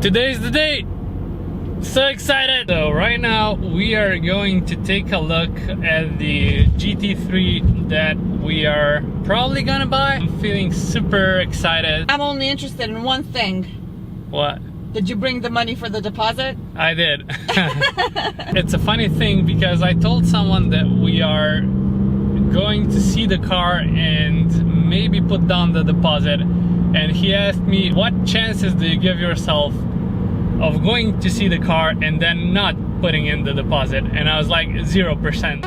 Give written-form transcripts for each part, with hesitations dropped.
Today's the day. So excited. So right now we are going to take a look at the GT3 that we are probably gonna buy. I'm feeling super excited. I'm only interested in one thing. What? Did you bring the money for the deposit? I did. It's a funny thing because I told someone that we are going to see the car and maybe put down the deposit, and he asked me, what chances do you give yourself of going to see the car and then not putting in the deposit? And I was like, 0%.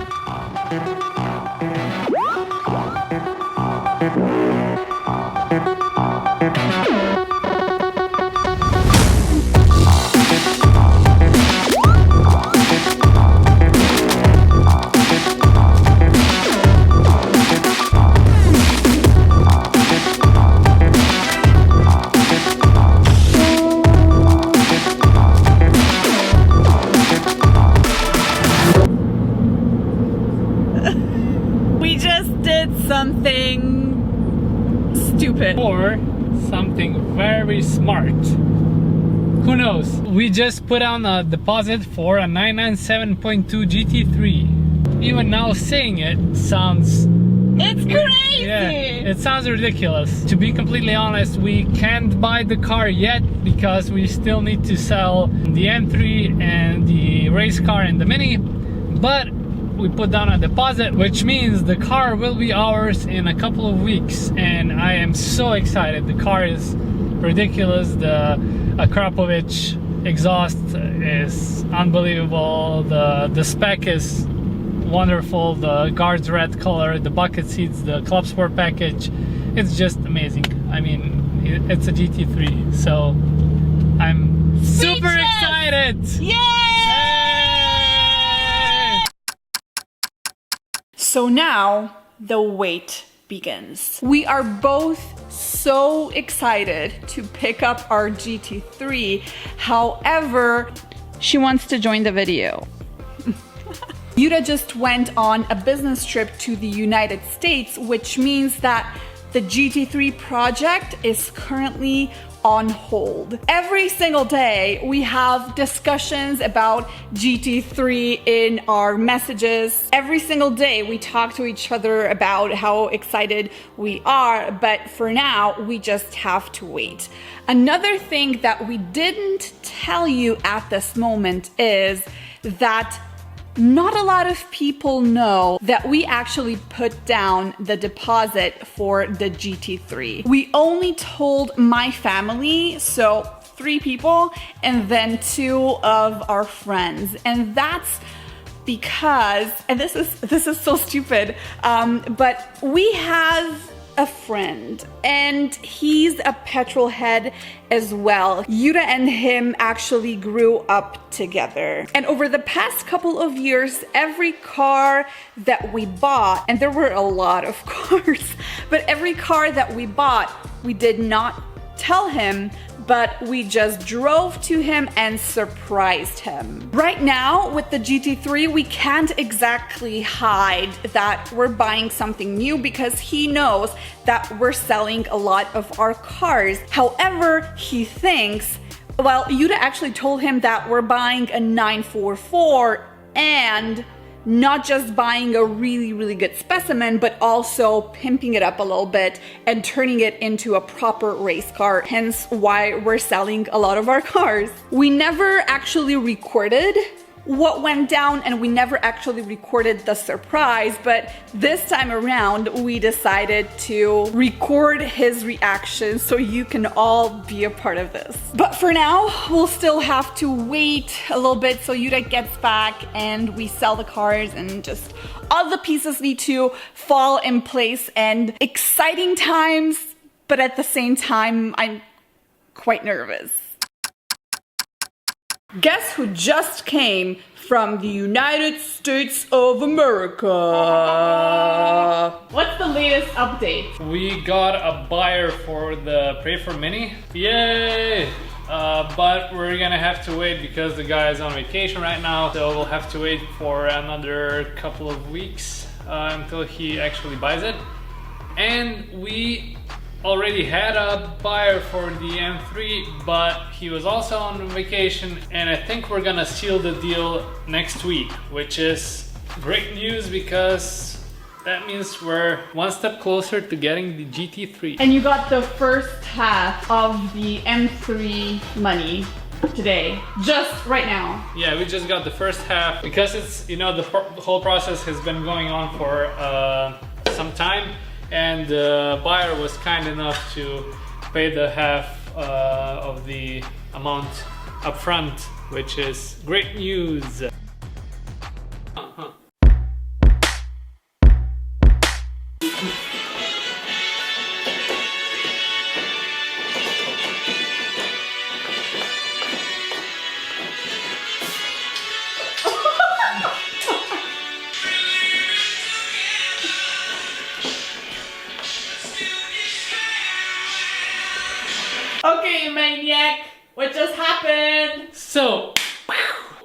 We just did something stupid. Or something very smart. Who knows? We just put on a deposit for a 997.2 GT3. Even now saying it sounds... It's crazy! Yeah, it sounds ridiculous. To be completely honest, we can't buy the car yet because we still need to sell the M3 and the race car and the Mini. But we put down a deposit, which means the car will be ours in a couple of weeks, and I am so excited. The car is ridiculous. The Akrapovic exhaust is unbelievable. The spec is wonderful. The guards red color, the bucket seats, the Club Sport package, it's just amazing. I mean, it's a GT3, so I'm super excited. Yay! So now the wait begins. We are both so excited to pick up our GT3. However, she wants to join the video. Yuta just went on a business trip to the United States, which means that the GT3 project is currently on hold. Every single day we have discussions about GT3 in our messages. Every single day we talk to each other about how excited we are, but for now we just have to wait. Another thing that we didn't tell you at this moment is that not a lot of people know that we actually put down the deposit for the GT3. We only told my family, so 3 people, and then 2 of our friends. And that's because, and this is so stupid, but we have a friend and he's a petrol head as well. Yuta and him actually grew up together. And over the past couple of years, every car that we bought, and there were a lot of cars, but every car that we bought, we did not tell him, but we just drove to him and surprised him. Right now, with the GT3, we can't exactly hide that we're buying something new because he knows that we're selling a lot of our cars. However, he thinks, well, Yuta actually told him that we're buying a 944 and not just buying a really good specimen, but also pimping it up a little bit and turning it into a proper race car, hence why we're selling a lot of our cars. We never actually recorded what went down and we never actually recorded the surprise, but this time around we decided to record his reaction so you can all be a part of this. But for now, we'll still have to wait a little bit so Yuta gets back and we sell the cars and just all the pieces need to fall in place. And exciting times, but at the same time, I'm quite nervous. Guess who just came from the United States of America? What's the latest update? We got a buyer for the Pray for Mini. Yay! But we're gonna have to wait because the guy is on vacation right now, so we'll have to wait for another couple of weeks until he actually buys it. And we already had a buyer for the M3, but he was also on vacation, and I think we're gonna seal the deal next week, which is great news because that means we're one step closer to getting the GT3. And you got the first half of the M3 money today, just right now. Yeah, we just got the first half because it's, you know, the whole process has been going on for some time, and the buyer was kind enough to pay the half of the amount up front, which is great news. Okay, maniac, what just happened? So,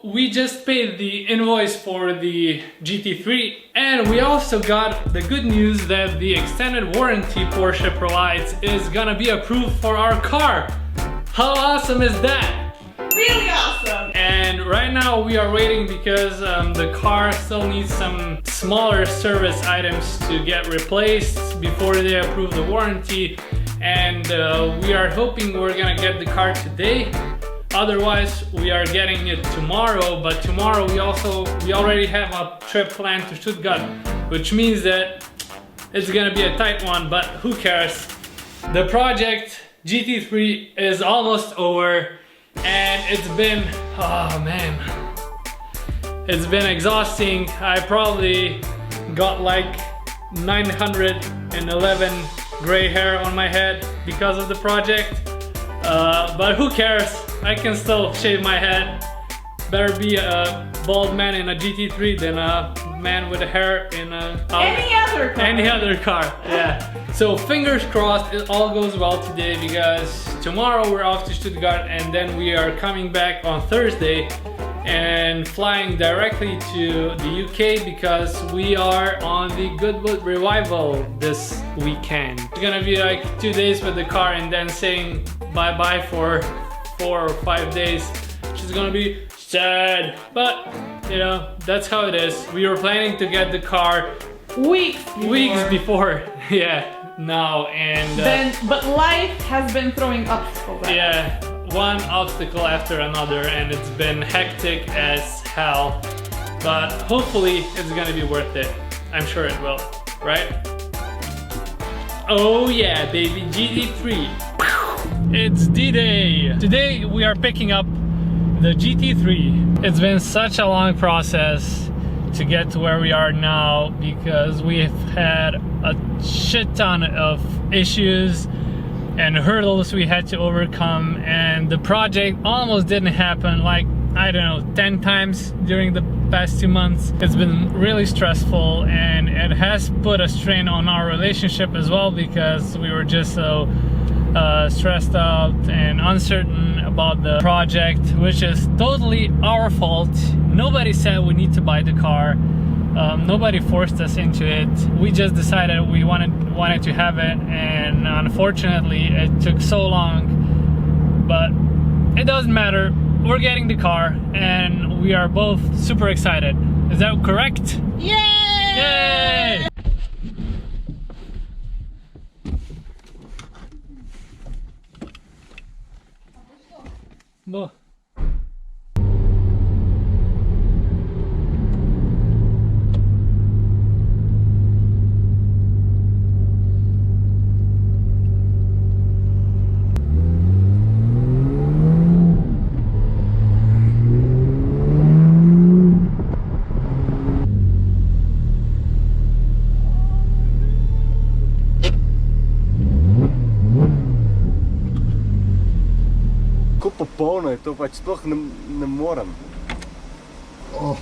we just paid the invoice for the GT3, and we also got the good news that the extended warranty Porsche provides is gonna be approved for our car. How awesome is that? Really awesome. And right now we are waiting because the car still needs some smaller service items to get replaced before they approve the warranty. And we are hoping we're gonna get the car today. Otherwise, we are getting it tomorrow. But tomorrow we already have a trip planned to Stuttgart, which means that it's gonna be a tight one. But who cares? The project GT3 is almost over, and it's been, oh man, it's been exhausting. I probably got like 911 gray hair on my head because of the project, but who cares? I can still shave my head. Better be a bald man in a GT3 than a man with hair in any other car. Yeah. So fingers crossed it all goes well today, because tomorrow we're off to Stuttgart, and then we are coming back on Thursday and flying directly to the UK because we are on the Goodwood Revival this weekend. It's gonna be like 2 days with the car and then saying bye-bye for 4 or 5 days. She's gonna be sad, but you know, that's how it is. We were planning to get the car weeks before. Yeah, now, and but life has been throwing obstacles at us. Yeah, one obstacle after another, and it's been hectic as hell, but hopefully it's gonna be worth it. I'm sure it will, right? Oh yeah, baby, GT3. It's D-Day. Today we are picking up the GT3. It's been such a long process to get to where we are now because we've had a shit ton of issues and hurdles we had to overcome, and the project almost didn't happen, like, I don't know, 10 times during the past 2 months. It's been really stressful, and it has put a strain on our relationship as well, because we were just so stressed out and uncertain about the project, which is totally our fault. Nobody said we need to buy the car. Nobody forced us into it. We just decided we wanted to have it, and unfortunately it took so long, but it doesn't matter. We're getting the car and we are both super excited. Is that correct? Yay! Yay! Bo. Kupa polno je to pač sploh ne morem. Oh.